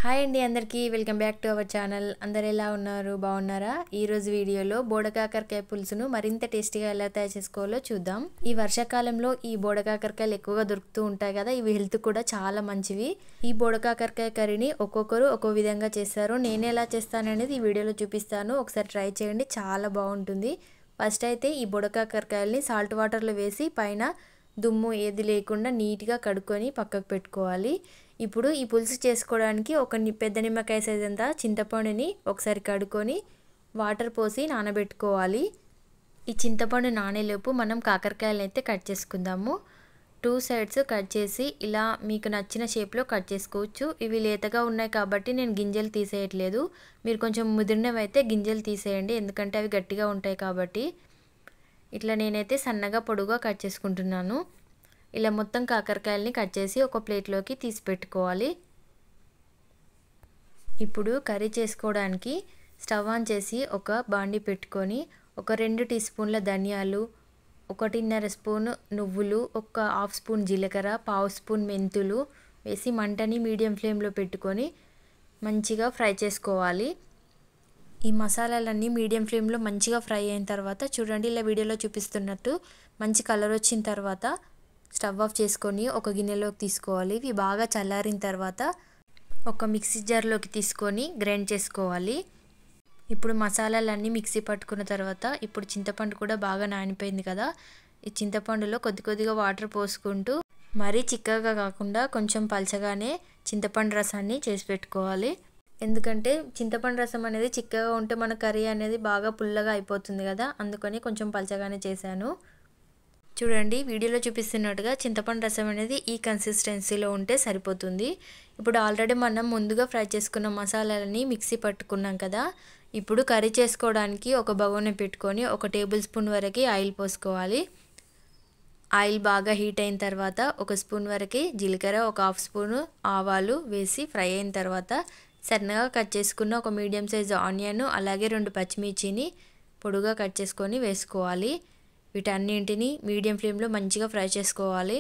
Hi అండి అందరికీ welcome back to our channel. అందరు ఎలా ఉన్నారు? బాగున్నారా? ఈరోజు వీడియోలో బోడకాకరకాయ పులుసును మరింత టేస్టీగా ఎలా తయారు చేసుకోవాలో చూద్దాం. ఈ వర్షాకాలంలో ఈ బోడకాకరకాయలు ఎక్కువగా దొరుకుతూ ఉంటాయి కదా, ఇవి హెల్త్ కూడా చాలా మంచివి. ఈ బోడకాకరకాయ కర్రీని ఒక్కొక్కరు ఒక్కో విధంగా చేస్తారు. నేను ఎలా చేస్తాననేది ఈ వీడియోలో చూపిస్తాను. ఒకసారి ట్రై చేయండి, చాలా బాగుంటుంది. ఫస్ట్ అయితే ఈ బోడకాకరకాయల్ని సాల్ట్ వాటర్లో వేసి పైన దుమ్ము ఏది లేకుండా నీట్గా కడుక్కొని పక్కకు పెట్టుకోవాలి. ఇప్పుడు ఈ పులుసు చేసుకోవడానికి ఒక పెద్ద నిమ్మకాయ సైజ్ అంతా చింతపండుని ఒకసారి కడుక్కొని వాటర్ పోసి నానబెట్టుకోవాలి. ఈ చింతపండు నానేలోపు మనం కాకరకాయలను అయితే కట్ చేసుకుందాము. 2 సైడ్స్ కట్ చేసి ఇలా మీకు నచ్చిన షేప్లో కట్ చేసుకోవచ్చు. ఇవి లేతగా ఉన్నాయి కాబట్టి నేను గింజలు తీసేయట్లేదు. మీరు కొంచెం ముదిరినవి అయితే గింజలు తీసేయండి, ఎందుకంటే అవి గట్టిగా ఉంటాయి కాబట్టి. ఇట్లా నేనైతే సన్నగా పొడుగా కట్ చేసుకుంటున్నాను. ఇలా మొత్తం కాకరకాయలని కట్ చేసి ఒక ప్లేట్లోకి తీసి పెట్టుకోవాలి. ఇప్పుడు కర్రీ చేసుకోవడానికి స్టవ్ ఆన్ చేసి ఒక బాండి పెట్టుకొని ఒక 2 టీ స్పూన్ల ధనియాలు, 1.5 స్పూన్ నువ్వులు, ఒక హాఫ్ స్పూన్ జీలకర్ర, పావు స్పూన్ మెంతులు వేసి మంటని మీడియం ఫ్లేమ్లో పెట్టుకొని మంచిగా ఫ్రై చేసుకోవాలి. ఈ మసాలాలన్నీ మీడియం ఫ్లేమ్లో మంచిగా ఫ్రై అయిన తర్వాత చూడండి, ఇలా వీడియోలో చూపిస్తున్నట్టు మంచి కలర్ వచ్చిన తర్వాత స్టవ్ ఆఫ్ చేసుకొని ఒక గిన్నెలోకి తీసుకోవాలి. ఇవి బాగా చల్లారిన తర్వాత ఒక మిక్సీ జార్లోకి తీసుకొని గ్రైండ్ చేసుకోవాలి. ఇప్పుడు మసాలాలన్నీ మిక్సీ పట్టుకున్న తర్వాత ఇప్పుడు చింతపండు కూడా బాగా నానిపోయింది కదా, ఈ చింతపండులో కొద్దిగా వాటర్ పోసుకుంటూ మరీ చిక్కగా కాకుండా కొంచెం పలచగానే చింతపండు రసాన్ని చేసి పెట్టుకోవాలి. ఎందుకంటే చింతపండు రసం అనేది చిక్కగా ఉంటే మన కర్రీ అనేది బాగా పుల్లగా అయిపోతుంది కదా, అందుకని కొంచెం పలచగానే చేశాను. చూడండి, వీడియోలో చూపిస్తున్నట్టుగా చింతపండు రసం అనేది ఈ కన్సిస్టెన్సీలో ఉంటే సరిపోతుంది. ఇప్పుడు ఆల్రెడీ మనం ముందుగా ఫ్రై చేసుకున్న మసాలాలని మిక్సీ పట్టుకున్నాం కదా, ఇప్పుడు కర్రీ చేసుకోవడానికి ఒక బగోని పెట్టుకొని 1 టేబుల్ స్పూన్ వరకు ఆయిల్ పోసుకోవాలి. ఆయిల్ బాగా హీట్ అయిన తర్వాత 1 స్పూన్ వరకు జీలకర్ర, ఒక హాఫ్ స్పూన్ ఆవాలు వేసి ఫ్రై అయిన తర్వాత సన్నగా కట్ చేసుకున్న ఒక మీడియం సైజ్ ఆనియన్, అలాగే 2 పచ్చిమిర్చిని పొడుగా కట్ చేసుకొని వేసుకోవాలి. వీటన్నింటిని మీడియం ఫ్లేమ్లో మంచిగా ఫ్రై చేసుకోవాలి.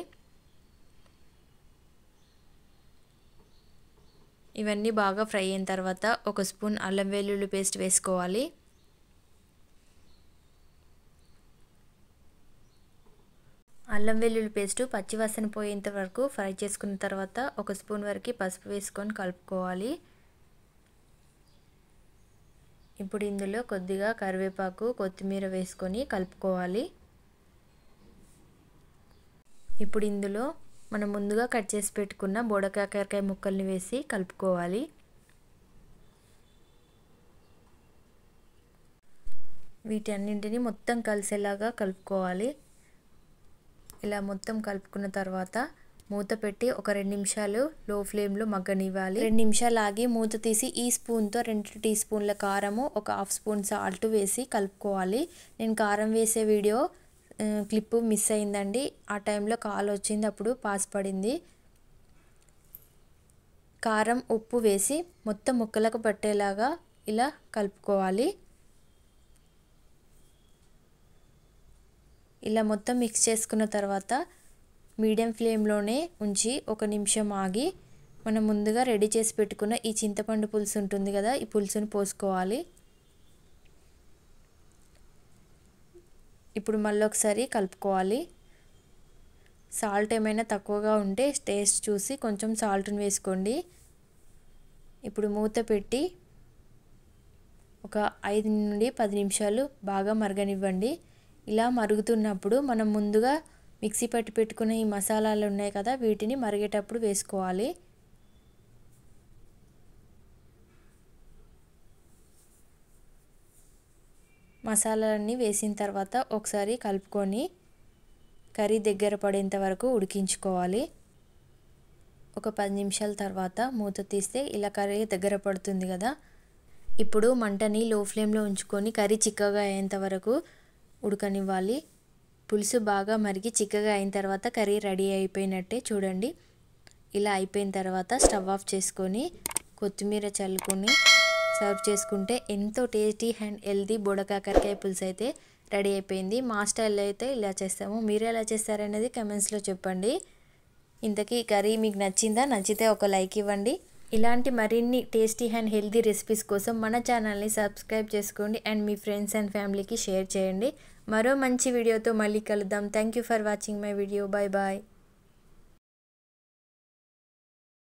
ఇవన్నీ బాగా ఫ్రై అయిన తర్వాత 1 స్పూన్ అల్లం వెల్లుల్లి పేస్ట్ వేసుకోవాలి. అల్లం వెల్లుల్లి పేస్ట్ పచ్చివాసన పోయేంత వరకు ఫ్రై చేసుకున్న తర్వాత 1 స్పూన్ వరకు పసుపు వేసుకొని కలుపుకోవాలి. ఇప్పుడు ఇందులో కొద్దిగా కరివేపాకు, కొత్తిమీర వేసుకొని కలుపుకోవాలి. ఇప్పుడు ఇందులో మనం ముందుగా కట్ చేసి పెట్టుకున్న బోడకాకరకాయ ముక్కల్ని వేసి కలుపుకోవాలి. వీటన్నింటిని మొత్తం కలిసేలాగా కలుపుకోవాలి. ఇలా మొత్తం కలుపుకున్న తర్వాత మూత పెట్టి ఒక 2 నిమిషాలు లో ఫ్లేమ్లో మగ్గనివ్వాలి. 2 నిమిషాలు ఆగి మూత తీసి ఈ స్పూన్తో 2 టీ స్పూన్ల కారము, ఒక హాఫ్ స్పూన్ సాల్ట్ వేసి కలుపుకోవాలి. నేను కారం వేసే వీడియో క్లిప్ మిస్ అయిందండి, ఆ టైంలో కాల్ వచ్చింది, అప్పుడు పాస్ పడింది. కారం, ఉప్పు వేసి మొత్తం ముక్కలకు పట్టేలాగా ఇలా కలుపుకోవాలి. ఇలా మొత్తం మిక్స్ చేసుకున్న తర్వాత మీడియం ఫ్లేమ్లోనే ఉంచి 1 నిమిషం ఆగి మనం ముందుగా రెడీ చేసి పెట్టుకున్న ఈ చింతపండు పులుసు ఉంటుంది కదా, ఈ పులుసుని పోసుకోవాలి. ఇప్పుడు మళ్ళీ ఒకసారి కలుపుకోవాలి. సాల్ట్ ఏమైనా తక్కువగా ఉంటే టేస్ట్ చూసి కొంచెం సాల్ట్ని వేసుకోండి. ఇప్పుడు మూత పెట్టి ఒక 5 నుండి 10 నిమిషాలు బాగా మరగనివ్వండి. ఇలా మరుగుతున్నప్పుడు మనం ముందుగా మిక్సీ పట్టి పెట్టుకున్న ఈ మసాలాలు ఉన్నాయి కదా, వీటిని మరిగేటప్పుడు వేసుకోవాలి. మసాలాలన్నీ వేసిన తర్వాత ఒకసారి కలుపుకొని కర్రీ దగ్గర పడేంత వరకు ఉడికించుకోవాలి. ఒక 10 నిమిషాల తర్వాత మూత తీస్తే ఇలా కర్రీ దగ్గర పడుతుంది కదా, ఇప్పుడు మంటని లో ఫ్లేమ్లో ఉంచుకొని కర్రీ చిక్కగా అయ్యేంత వరకు ఉడకనివ్వాలి. పులుసు బాగా మరిగి చిక్కగా అయిన తర్వాత కర్రీ రెడీ అయిపోయినట్టే. చూడండి, ఇలా అయిపోయిన తర్వాత స్టవ్ ఆఫ్ చేసుకొని కొత్తిమీర చల్లుకొని సర్వ్ చేసుకుంటే ఎంతో టేస్టీ అండ్ హెల్తీ బోడకాకరకాయ పులుసు అయితే రెడీ అయిపోయింది. మా స్టైల్లో అయితే ఇలా చేస్తాము, మీరు ఎలా చేస్తారనేది కమెంట్స్లో చెప్పండి. ఇంతకీ ఈ కర్రీ మీకు నచ్చిందా? నచ్చితే ఒక లైక్ ఇవ్వండి. ఇలాంటి మరిన్ని టేస్టీ అండ్ హెల్తీ రెసిపీస్ కోసం మన ఛానల్ని సబ్స్క్రైబ్ చేసుకోండి అండ్ మీ ఫ్రెండ్స్ అండ్ ఫ్యామిలీకి షేర్ చేయండి. మరో మంచి వీడియోతో మళ్ళీ కలుద్దాం. Thank you for watching my video. Bye bye.